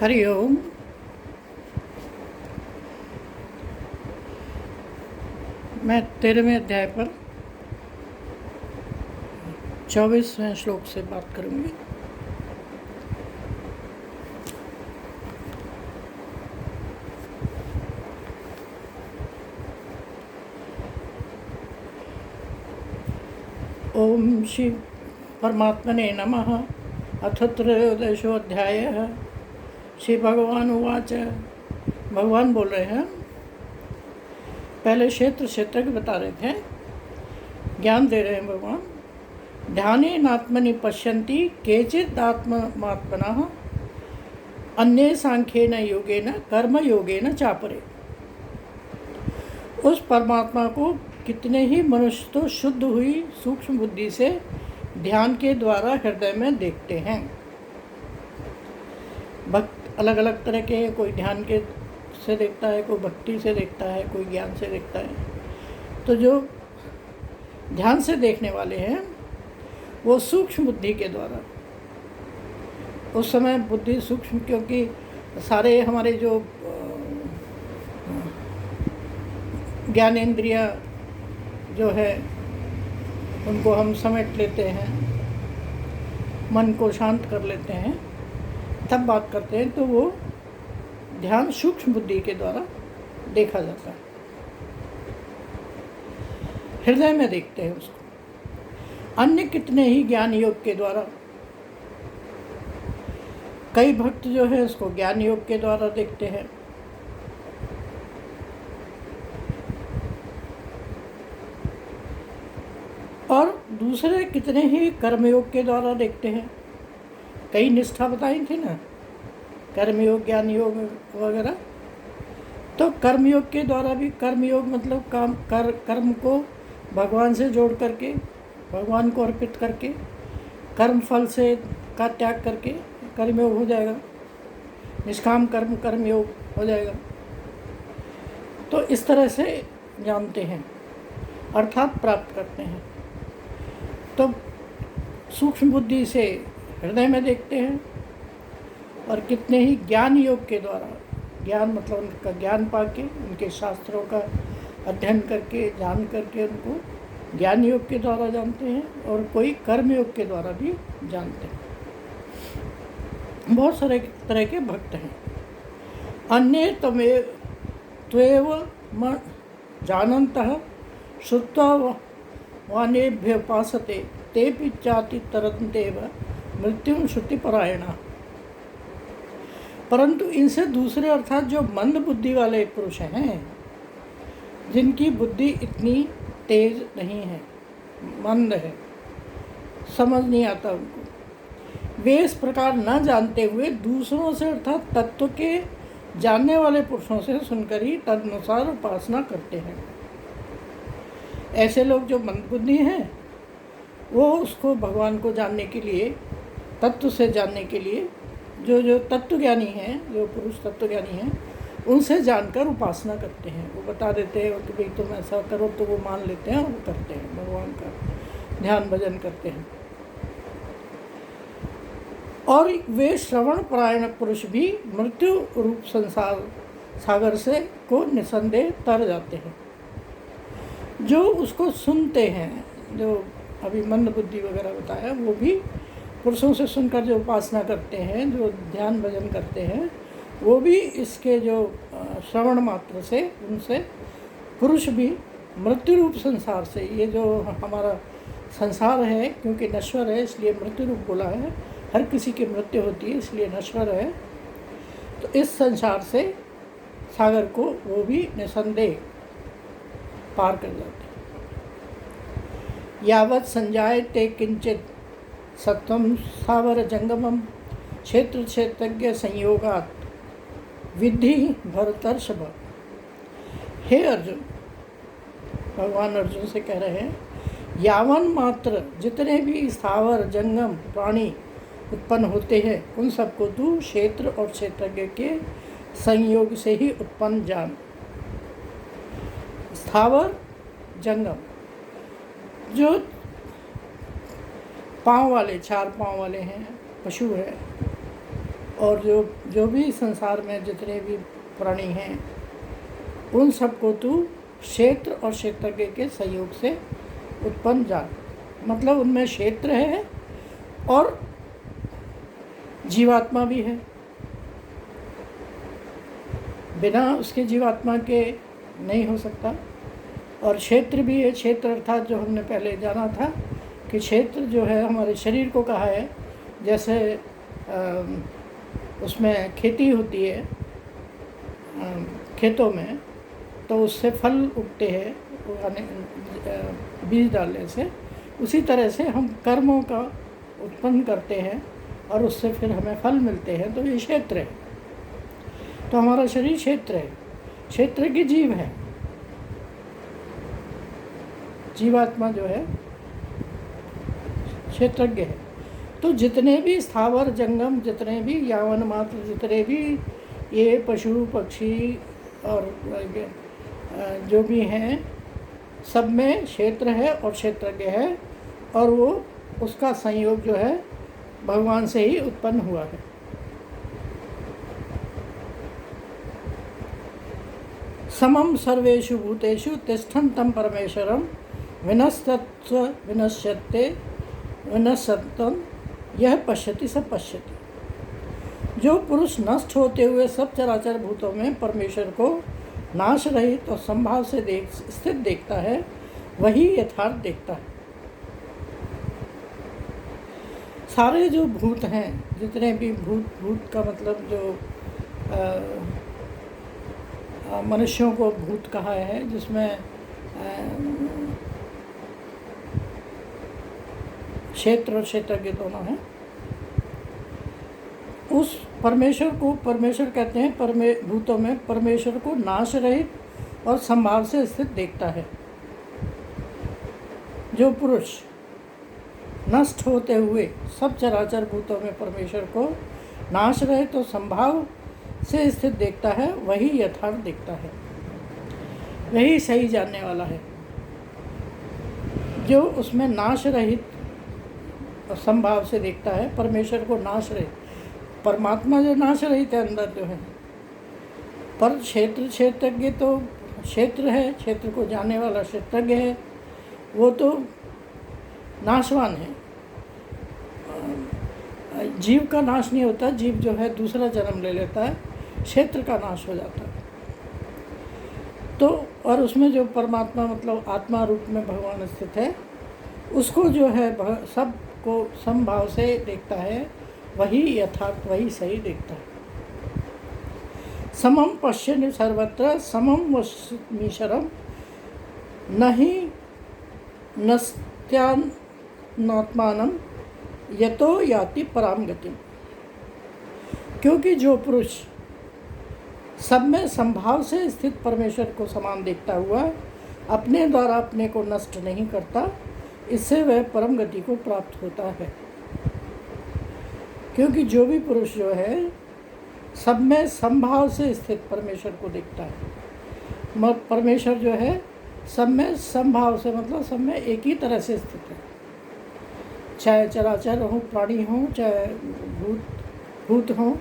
हरिओम। मैं 13वें अध्याय पर 24वें श्लोक से बात करूंगी। ओम श्री परमात्मने नमः। अथ त्रयोदशोऽध्यायः। श्री भगवान उवाच। भगवान बोल रहे हैं। पहले क्षेत्र बता रहे थे, ज्ञान दे रहे हैं भगवान। ध्यानेनात्मनि पश्यन्ति केचित् आत्मात्मनः अन्ये सांख्येन योगेन कर्म योगेन चापरे। उस परमात्मा को कितने ही मनुष्य तो शुद्ध हुई सूक्ष्म बुद्धि से ध्यान के द्वारा हृदय में देखते हैं। भक्त अलग अलग तरह के, कोई ध्यान के से देखता है, कोई भक्ति से देखता है, कोई ज्ञान से देखता है। तो जो ध्यान से देखने वाले हैं वो सूक्ष्म बुद्धि के द्वारा, उस समय बुद्धि सूक्ष्म, क्योंकि सारे हमारे जो ज्ञानेंद्रिया जो है उनको हम समेट लेते हैं, मन को शांत कर लेते हैं, तब बात करते हैं। तो वो ध्यान सूक्ष्म बुद्धि के द्वारा देखा जाता है, हृदय में देखते हैं उसको। अन्य कितने ही ज्ञान योग के द्वारा, कई भक्त जो है उसको ज्ञान योग के द्वारा देखते हैं। और दूसरे कितने ही कर्मयोग के द्वारा देखते हैं। कई निष्ठा बताई थी ना, कर्मयोग, ज्ञान योग वगैरह। तो कर्मयोग के द्वारा भी, कर्मयोग मतलब कर्म को भगवान से जोड़ करके, भगवान को अर्पित करके, कर्म फल से का त्याग करके कर्मयोग हो जाएगा। निष्काम कर्म कर्मयोग हो जाएगा। तो इस तरह से जानते हैं, अर्थात प्राप्त करते हैं। तो सूक्ष्म बुद्धि से हृदय में देखते हैं। और कितने ही ज्ञान योग के द्वारा, ज्ञान मतलब उनका ज्ञान पाके, उनके शास्त्रों का अध्ययन करके, जान करके उनको ज्ञान योग के द्वारा जानते हैं। और कोई कर्म योग के द्वारा भी जानते हैं। बहुत सारे तरह के भक्त हैं। अन्य त्वेव जानन्तः श्रुत्वा वानेभ्य उपासते तेपि चाति तरन्तेव मृत्युं श्रुतिपरायणा। परंतु इनसे दूसरे, अर्थात जो मंद बुद्धि वाले पुरुष हैं, जिनकी बुद्धि इतनी तेज नहीं है, मंद है, समझ नहीं आता उनको, वे इस प्रकार न जानते हुए दूसरों से, अर्थात तत्व के जानने वाले पुरुषों से सुनकर ही तदनुसार उपासना करते हैं। ऐसे लोग जो मंद बुद्धि हैं वो उसको भगवान को जानने के लिए, तत्व से जानने के लिए, जो तत्वज्ञानी हैं, जो पुरुष तत्वज्ञानी हैं, उनसे जानकर उपासना करते हैं। वो बता देते हैं कि भाई तुम ऐसा करो, तो वो मान लेते हैं और वो करते हैं, भगवान का ध्यान भजन करते हैं। और वे श्रवण परायण पुरुष भी मृत्यु रूप संसार सागर से को निसंदेह तर जाते हैं। जो उसको सुनते हैं, जो अभी मंद बुद्धि वगैरह बताया, वो भी पुरुषों से सुनकर जो उपासना करते हैं, जो ध्यान भजन करते हैं, वो भी इसके जो श्रवण मात्र से, उनसे पुरुष भी मृत्यु रूप संसार से, ये जो हमारा संसार है, क्योंकि नश्वर है इसलिए मृत्यु रूप बोला है, हर किसी की मृत्यु होती है इसलिए नश्वर है। तो इस संसार से, सागर को वो भी निसंदेह पार कर जाते हैं। यावत् संजायते किंचित सत्वं स्थावर जंगमम क्षेत्र क्षेत्रज्ञ संयोगात विद्धि भरतर्षभ। हे अर्जुन, भगवान अर्जुन से कह रहे हैं, यावन मात्र जितने भी स्थावर जंगम प्राणी उत्पन्न होते हैं, उन सबको तू क्षेत्र और क्षेत्रज्ञ के संयोग से ही उत्पन्न जान। स्थावर जंगम, जो पाँव वाले, चार पाँव वाले हैं, पशु है, और जो भी संसार में जितने भी प्राणी हैं उन सबको तू क्षेत्र और क्षेत्रज्ञ के सहयोग से उत्पन्न जान। मतलब उनमें क्षेत्र है और जीवात्मा भी है, बिना उसके जीवात्मा के नहीं हो सकता। और क्षेत्र भी है, क्षेत्र अर्थात जो हमने पहले जाना था कि क्षेत्र जो है हमारे शरीर को कहा है। जैसे उसमें खेती होती है खेतों में, तो उससे फल उगते हैं बीज डालने से। उसी तरह से हम कर्मों का उत्पन्न करते हैं और उससे फिर हमें फल मिलते हैं, तो ये क्षेत्र है। तो हमारा शरीर क्षेत्र है, क्षेत्र की जीव है। जीवात्मा जो है क्षेत्रज्ञ है। तो जितने भी स्थावर जंगम, जितने भी यावन मात्र, जितने भी ये पशु पक्षी और जो भी हैं, सब में क्षेत्र है और क्षेत्रज्ञ है, और वो उसका संयोग जो है भगवान से ही उत्पन्न हुआ है। समम सर्वेषु भूतेषु तिष्ठन्तं परमेश्वरं विनस्तत्व विनश्यते विनश्यतं यह पश्यति स पश्यति। जो पुरुष नष्ट होते हुए सब चराचर भूतों में परमेश्वर को नाश रहित और संभाव से स्थित देखता है, वही यथार्थ देखता है। सारे जो भूत हैं, जितने भी भूत का मतलब जो मनुष्यों को भूत कहा है, जिसमें क्षेत्र और क्षेत्रज्ञ दोनों हैं, उस परमेश्वर को परमेश्वर कहते हैं। भूतों में परमेश्वर को नाश रहित और संभाव से स्थित देखता है। जो पुरुष नष्ट होते हुए सब चराचर भूतों में परमेश्वर को नाश रहित और संभाव से स्थित देखता है, वही यथार्थ देखता है, वही सही जानने वाला है। जो उसमें नाश रहित और संभाव से देखता है, परमेश्वर को नाश रहित, परमात्मा जो नाश रहित है अंदर जो है। पर क्षेत्रज्ञ तो क्षेत्र है, क्षेत्र को जानने वाला क्षेत्रज्ञ है, वो तो नाशवान है। जीव का नाश नहीं होता, जीव जो है दूसरा जन्म ले लेता है, क्षेत्र का नाश हो जाता है। तो और उसमें जो परमात्मा मतलब आत्मा रूप में भगवान स्थित है, उसको जो है सब को समभाव से देखता है, वही यथार्थ, वही सही देखता है। समम पश्यन् सर्वत्र समम वमीश्वरम न ही नस्त्यात्मानं यतो याति पराम गतिम। क्योंकि जो पुरुष सब में संभाव से स्थित परमेश्वर को समान देखता हुआ अपने द्वारा अपने को नष्ट नहीं करता, इससे वह परम गति को प्राप्त होता है। क्योंकि जो भी पुरुष जो है सब में संभाव से स्थित परमेश्वर को देखता है। परमेश्वर जो है सब में संभाव से मतलब सब में एक ही तरह से स्थित है, चाहे चराचर हो, प्राणी हो, चाहे भूत हो,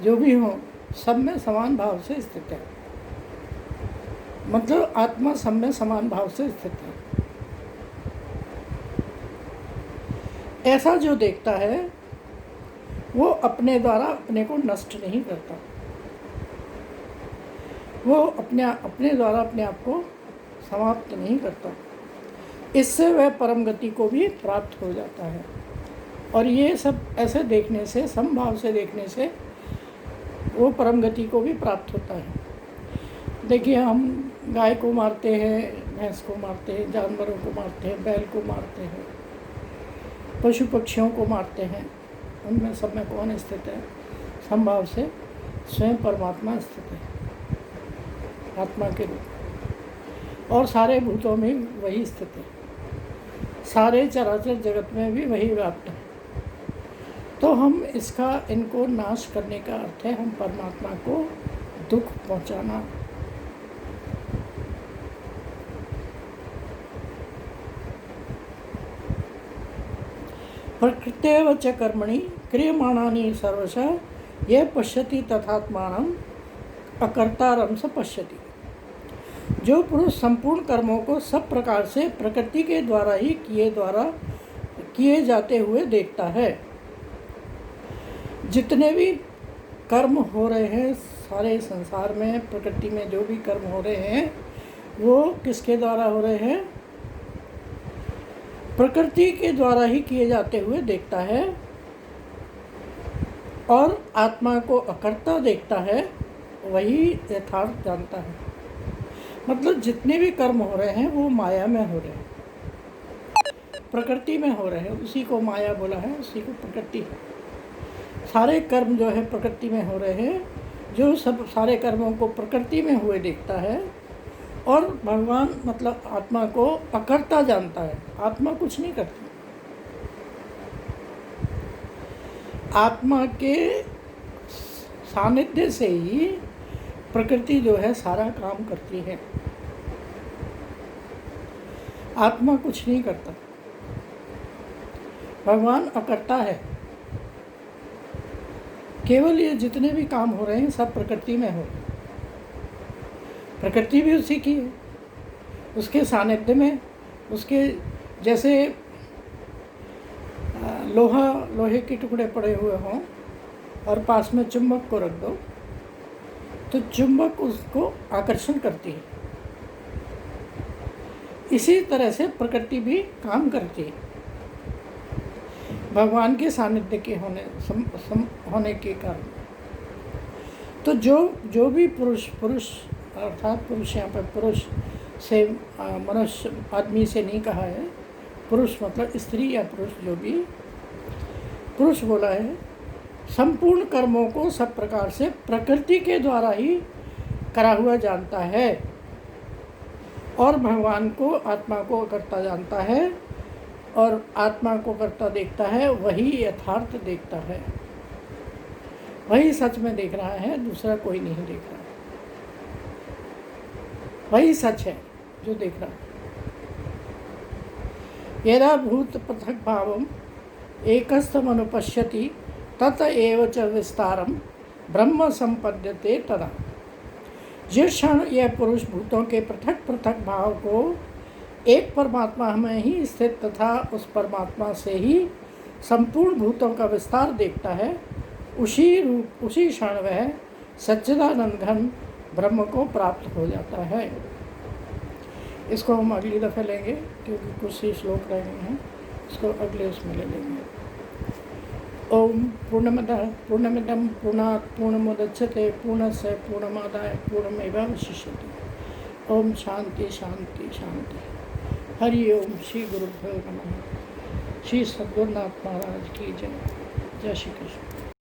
जो भी हो, सब में समान भाव से स्थित है। मतलब आत्मा सब में समान भाव से स्थित है। ऐसा जो देखता है वो अपने द्वारा अपने को नष्ट नहीं करता, वो अपने द्वारा अपने आप को समाप्त नहीं करता। इससे वह परम गति को भी प्राप्त हो जाता है। और ये सब ऐसे देखने से, समभाव से देखने से वो परम गति को भी प्राप्त होता है। देखिए, हम गाय को मारते हैं, भैंस को मारते हैं, जानवरों को मारते हैं, बैल को मारते हैं, पशु पक्षियों को मारते हैं, उनमें सब में कौन स्थित है? समभाव से स्वयं परमात्मा स्थित है, आत्मा के रूप। और सारे भूतों में वही स्थित है, सारे चराचर जगत में भी वही व्याप्त है। तो हम इनको नाश करने का अर्थ है हम परमात्मा को दुख पहुंचाना। प्रकृत्येव च कर्मणि क्रियमाणानि सर्वशः यह पश्यति तथात्मानं अकर्तारं स पश्यति। जो पुरुष संपूर्ण कर्मों को सब प्रकार से प्रकृति के द्वारा ही किए जाते हुए देखता है। जितने भी कर्म हो रहे हैं सारे संसार में, प्रकृति में जो भी कर्म हो रहे हैं वो किसके द्वारा हो रहे हैं? प्रकृति के द्वारा ही किए जाते हुए देखता है और आत्मा को अकर्ता देखता है, वही यथार्थ जानता है। मतलब जितने भी कर्म हो रहे हैं वो माया में हो रहे हैं, प्रकृति में हो रहे हैं, उसी को माया बोला है, उसी को प्रकृति है। सारे कर्म जो है प्रकृति में हो रहे हैं, जो सब सारे कर्मों को प्रकृति में हुए देखता है और भगवान मतलब आत्मा को अकर्ता जानता है। आत्मा कुछ नहीं करती, आत्मा के सानिध्य से ही प्रकृति जो है सारा काम करती है। आत्मा कुछ नहीं करता, भगवान अकर्ता है। केवल ये जितने भी काम हो रहे हैं सब प्रकृति में हो रहे हैं, प्रकृति भी उसी की है, उसके सानिध्य में। उसके जैसे लोहे के टुकड़े पड़े हुए हों और पास में चुंबक को रख दो तो चुंबक उसको आकर्षण करती है, इसी तरह से प्रकृति भी काम करती है भगवान के सानिध्य के होने के कारण। तो जो भी पुरुष अर्थात पुरुष, यहाँ पर पुरुष से मनुष्य आदमी से नहीं कहा है, पुरुष मतलब स्त्री या पुरुष, जो भी पुरुष बोला है, संपूर्ण कर्मों को सब प्रकार से प्रकृति के द्वारा ही करा हुआ जानता है और भगवान को, आत्मा को करता जानता है और आत्मा को करता देखता है, वही यथार्थ देखता है, वही सच में देख रहा है, दूसरा कोई नहीं देख रहा। वही सच है जो देख रहा है। यदा भूत पृथक भावम एकस्थमनुपश्यति तत एव च विस्तारम ब्रह्म संपद्यते तदा। जिस क्षण यह पुरुष भूतों के पृथक पृथक भाव को एक परमात्मा में ही स्थित तथा उस परमात्मा से ही संपूर्ण भूतों का विस्तार देखता है, उसी क्षण वह सच्चिदानंद घन ब्रह्म को प्राप्त हो जाता है। इसको हम अगली दफ़े लेंगे क्योंकि कुछ ही श्लोक रह गए हैं, इसको अगले उसमें ले लेंगे। ओम पूर्णमिदं पूर्णात् पूर्णमुदच्यते पूर्णस्य पूर्णमादाय पूर्णमेवावशिष्यते। ओम शांति शांति शांति। हरि ओम। श्री गुरुभ्यो नमः। श्री सद्गुरुनाथ महाराज की जय। जय श्री कृष्ण।